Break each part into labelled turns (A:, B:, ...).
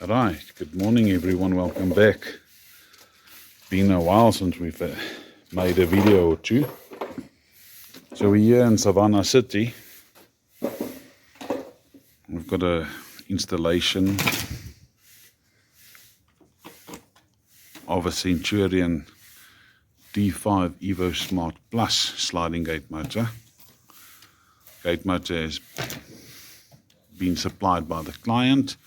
A: Right, good morning everyone, welcome back. Been a while since we've made a video or two. So we're here in Savannah City. We've got a installation of a Centurion D5 Evo Smart Plus sliding gate motor. Gate motor has been supplied by the client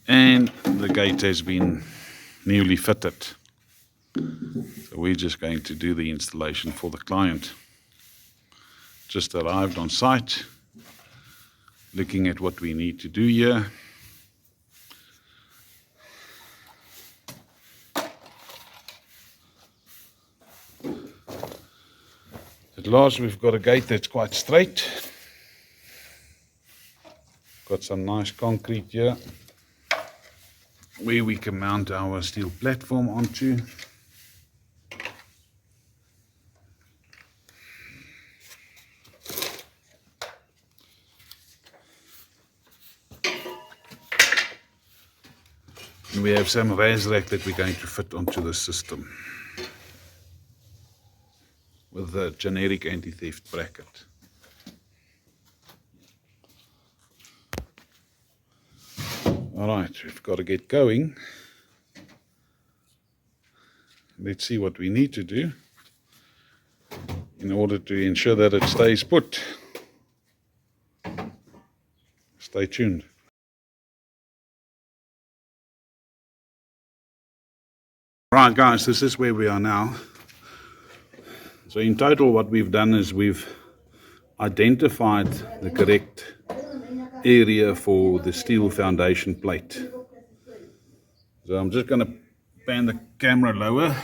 A: and the gate has been newly fitted. So we're just going to do the installation for the client. Just arrived on site, looking at what we need to do here. At last we've got a gate that's quite straight. Got some nice concrete here where we can mount our steel platform onto. And we have some raise rack that we're going to fit onto the system with a generic anti-theft bracket. Alright, we've got to get going. Let's see what we need to do in order to ensure that it stays put. Stay tuned. Right guys, this is where we are now. So in total what we've done is we've identified the correct area for the steel foundation plate. So I'm just going to pan the camera lower.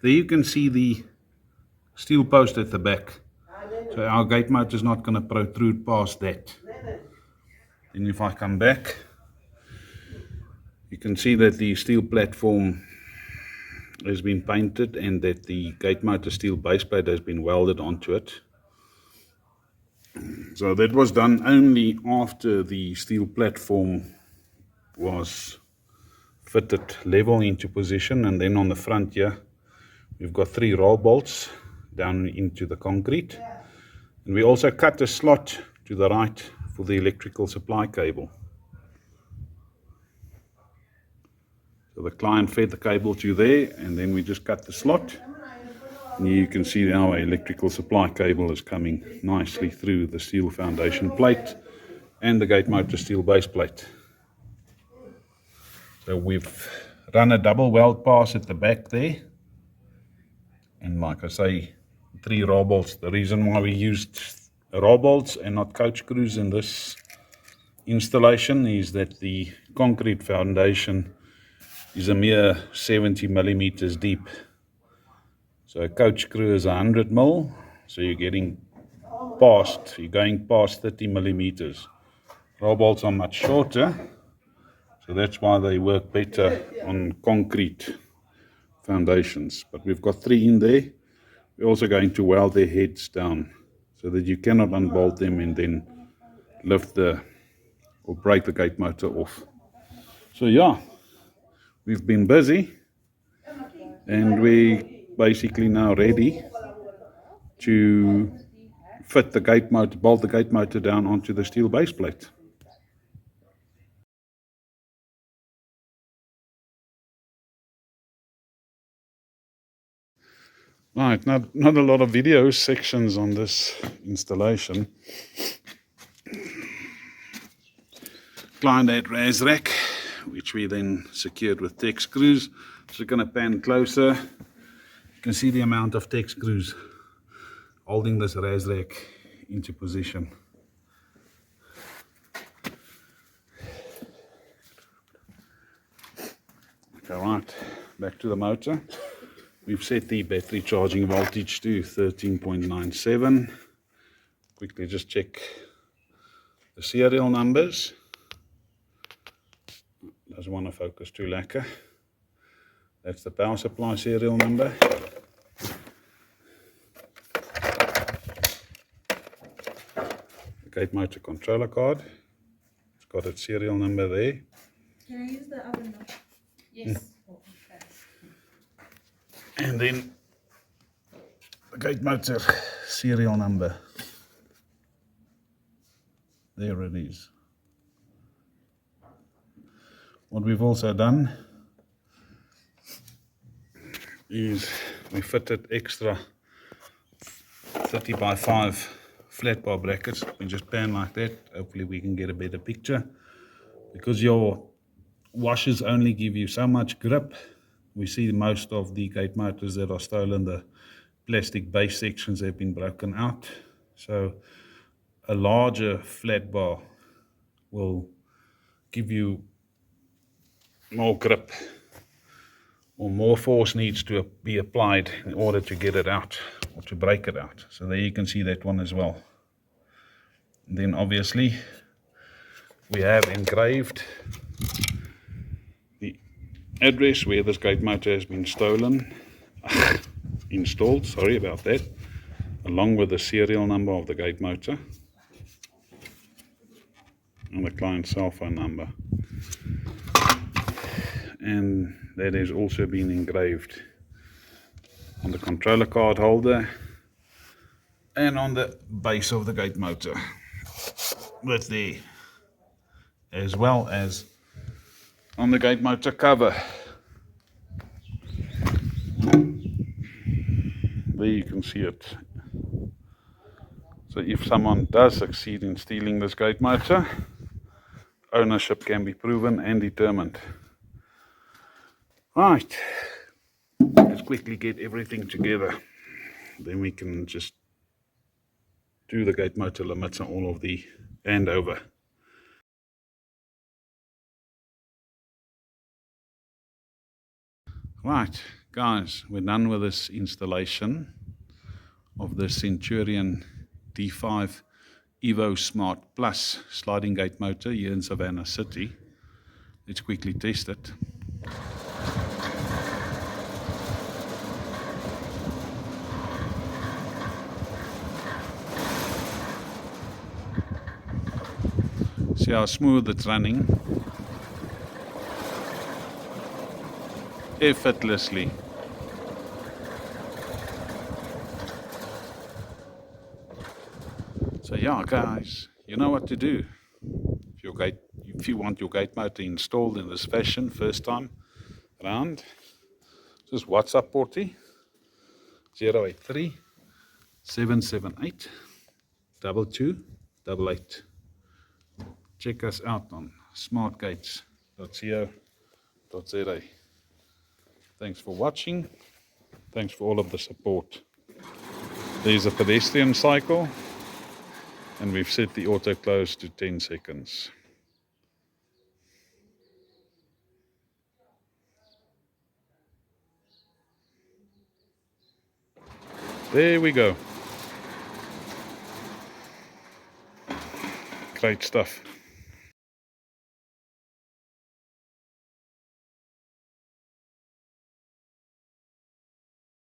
A: There you can see the steel post at the back. So our gate motor is not going to protrude past that. And if I come back, you can see that the steel platform has been painted and that the gate motor steel base plate has been welded onto it. So that was done only after the steel platform was fitted level into position, and then on the front here we've got 3 roll bolts down into the concrete, and we also cut a slot to the right for the electrical supply cable. So the client fed the cable to there, and then we just cut the slot. And you can see our electrical supply cable is coming nicely through the steel foundation plate and the gate motor steel base plate. So we've run a double weld pass at the back there. And like I say, 3 roll bolts. The reason why we used roll bolts and not coach screws in this installation is that the concrete foundation is a mere 70 millimeters deep. So a coach screw is 100 mil, so you're going past 30 millimeters. Roll bolts are much shorter, so that's why they work better on concrete foundations. But we've got 3 in there. We're also going to weld their heads down so that you cannot unbolt them and then lift or break the gate motor off. So yeah, we've been busy and we basically now ready to fit the gate motor, bolt the gate motor down onto the steel base plate. Right, not a lot of video sections on this installation. Client had raz rack, which we then secured with tech screws. So going to pan closer. You can see the amount of tech screws holding this raz rack into position. Okay, right, back to the motor. We've set the battery charging voltage to 13.97. Quickly just check the serial numbers. Doesn't want to focus too lacquer. That's the power supply serial number. The gate motor controller card. It's got its serial number there.
B: Can I use the oven though? Yes. Oh, okay.
A: And then the gate motor serial number. There it is. What we've also done is we fitted extra 30 by 5 flat bar brackets. We just pan like that. Hopefully we can get a better picture. Because your washers only give you so much grip, we see most of the gate motors that are stolen, the plastic base sections have been broken out. So a larger flat bar will give you more grip, or more force needs to be applied in order to get it out or to break it out. So there you can see that one as well. And then obviously we have engraved the address where this gate motor has been installed, sorry about that, along with the serial number of the gate motor and the client's cell phone number. And that has also been engraved on the controller card holder and on the base of the gate motor. That's there, as well as on the gate motor cover. There you can see it. So if someone does succeed in stealing this gate motor, ownership can be proven and determined. Right, let's quickly get everything together. Then we can just do the gate motor limits and all of the handover. Right, guys, we're done with this installation of the Centurion D5 Evo Smart Plus sliding gate motor here in Savannah City. Let's quickly test it. See how smooth it's running. Effortlessly. So yeah, guys, you know what to do. If you want your gate motor installed in this fashion first time around, just WhatsApp Porty 083 778 2288. Check us out on smartgates.co.za. Thanks for watching. Thanks for all of the support. There's a pedestrian cycle, and we've set the auto close to 10 seconds. There we go. Great stuff.